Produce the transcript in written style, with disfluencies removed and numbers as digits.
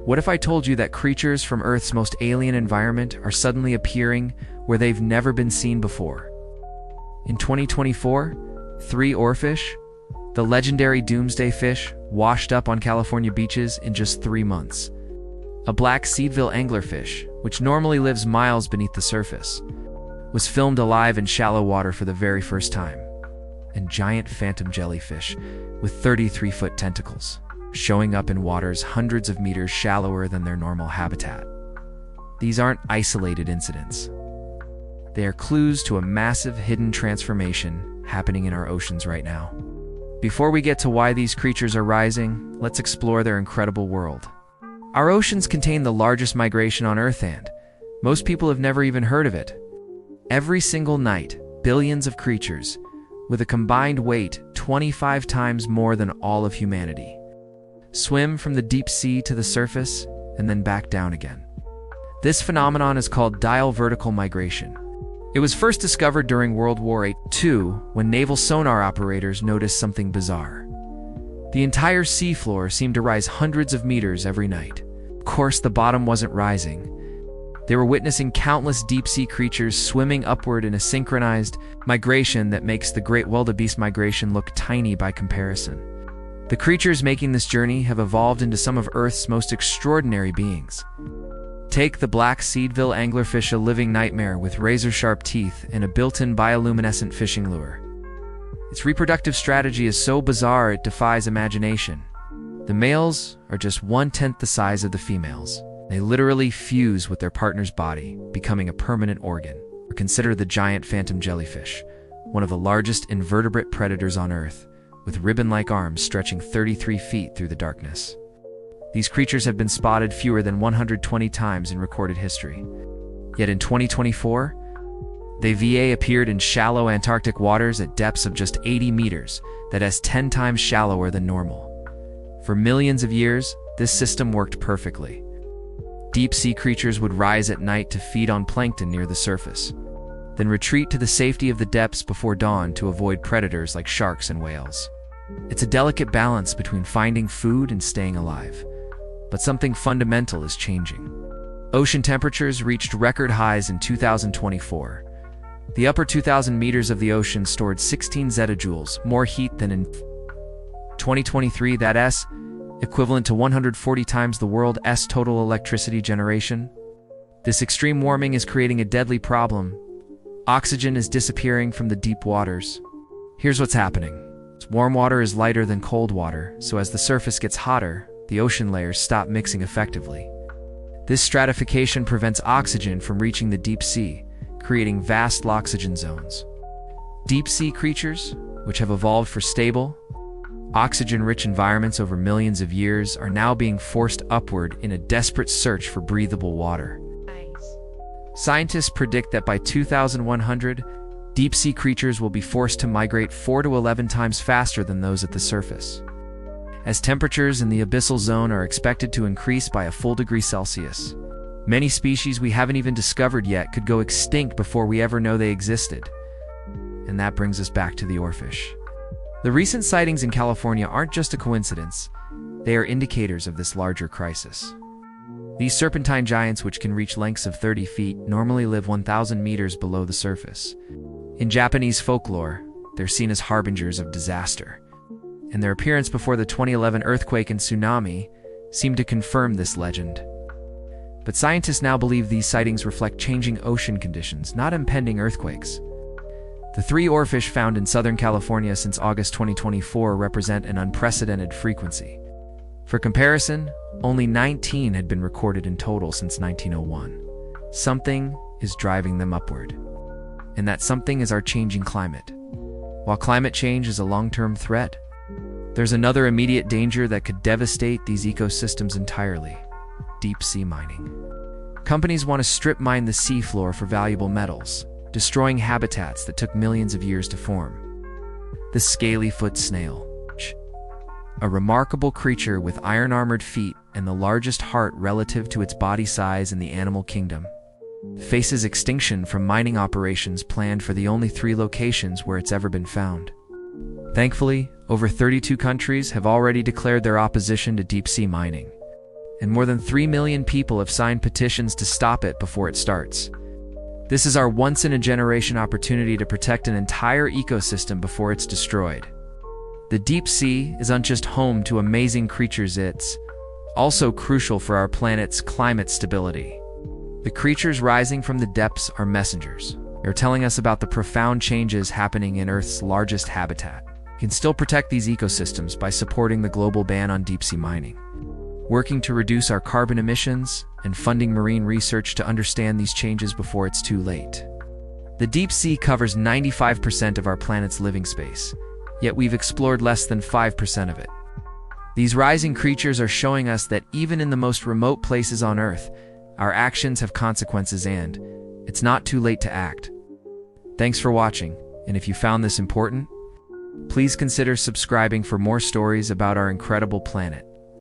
What if I told you that creatures from Earth's most alien environment are suddenly appearing where they've never been seen before? In 2024, 3 oarfish, the legendary doomsday fish, washed up on California beaches in just 3 months. A black seedville anglerfish, which normally lives miles beneath the surface, was filmed alive in shallow water for the very first time. And giant phantom jellyfish with 33-foot tentacles, showing up in waters hundreds of meters shallower than their normal habitat. These aren't isolated incidents. They are clues to a massive hidden transformation happening in our oceans right now. Before we get to why these creatures are rising, let's explore their incredible world. Our oceans contain the largest migration on Earth, and most people have never even heard of it. Every single night, billions of creatures, with a combined weight 25 times more than all of humanity, swim from the deep sea to the surface and then back down again. This phenomenon is called vertical migration. It was first discovered during World War II when naval sonar operators noticed something bizarre. The entire seafloor seemed to rise hundreds of meters every night. Of course, the bottom wasn't rising. They were witnessing countless deep-sea creatures swimming upward in a synchronized migration that makes the great wildebeest migration look tiny by comparison. The creatures making this journey have evolved into some of Earth's most extraordinary beings. Take the black seedville anglerfish, a living nightmare with razor-sharp teeth and a built-in bioluminescent fishing lure. Its reproductive strategy is so bizarre it defies imagination. The males are just 1/10 the size of the females. They literally fuse with their partner's body, becoming a permanent organ. Or consider the giant phantom jellyfish, one of the largest invertebrate predators on Earth, with ribbon-like arms stretching 33 feet through the darkness. These creatures have been spotted fewer than 120 times in recorded history. Yet in 2024, they appeared in shallow Antarctic waters at depths of just 80 meters, that is 10 times shallower than normal. For millions of years, this system worked perfectly. Deep-sea creatures would rise at night to feed on plankton near the surface, then retreat to the safety of the depths before dawn to avoid predators like sharks and whales. It's a delicate balance between finding food and staying alive. But something fundamental is changing. Ocean temperatures reached record highs in 2024. The upper 2,000 meters of the ocean stored 16 zettajoules, more heat than in 2023, that's equivalent to 140 times the world's total electricity generation. This extreme warming is creating a deadly problem. Oxygen is disappearing from the deep waters. Here's what's happening. Warm water is lighter than cold water, so as the surface gets hotter, the ocean layers stop mixing effectively. This stratification prevents oxygen from reaching the deep sea, creating vast oxygen zones. Deep-sea creatures, which have evolved for stable, oxygen-rich environments over millions of years, are now being forced upward in a desperate search for breathable water. Nice. Scientists predict that by 2100, deep-sea creatures will be forced to migrate 4 to 11 times faster than those at the surface, as temperatures in the abyssal zone are expected to increase by a full degree Celsius. Many species we haven't even discovered yet could go extinct before we ever know they existed. And that brings us back to the oarfish. The recent sightings in California aren't just a coincidence, they are indicators of this larger crisis. These serpentine giants, which can reach lengths of 30 feet, normally live 1,000 meters below the surface. In Japanese folklore, they're seen as harbingers of disaster, and their appearance before the 2011 earthquake and tsunami seemed to confirm this legend. But scientists now believe these sightings reflect changing ocean conditions, not impending earthquakes. The 3 oarfish found in Southern California since August 2024 represent an unprecedented frequency. For comparison, only 19 had been recorded in total since 1901. Something is driving them upward, and that something is our changing climate. While climate change is a long-term threat, there's another immediate danger that could devastate these ecosystems entirely: deep-sea mining. Companies want to strip mine the seafloor for valuable metals, destroying habitats that took millions of years to form. The scaly-foot snail, a remarkable creature with iron-armored feet and the largest heart relative to its body size in the animal kingdom, faces extinction from mining operations planned for the only 3 locations where it's ever been found. Thankfully, over 32 countries have already declared their opposition to deep-sea mining. and more than 3 million people have signed petitions to stop it before it starts. This is our once-in-a-generation opportunity to protect an entire ecosystem before it's destroyed. The deep sea isn't just home to amazing creatures, it's also crucial for our planet's climate stability. The creatures rising from the depths are messengers. They're telling us about the profound changes happening in Earth's largest habitat. We can still protect these ecosystems by supporting the global ban on deep-sea mining, working to reduce our carbon emissions, and funding marine research to understand these changes before it's too late. The deep sea covers 95% of our planet's living space, yet we've explored less than 5% of it. These rising creatures are showing us that even in the most remote places on Earth, our actions have consequences, and it's not too late to act. Thanks for watching, and if you found this important, please consider subscribing for more stories about our incredible planet.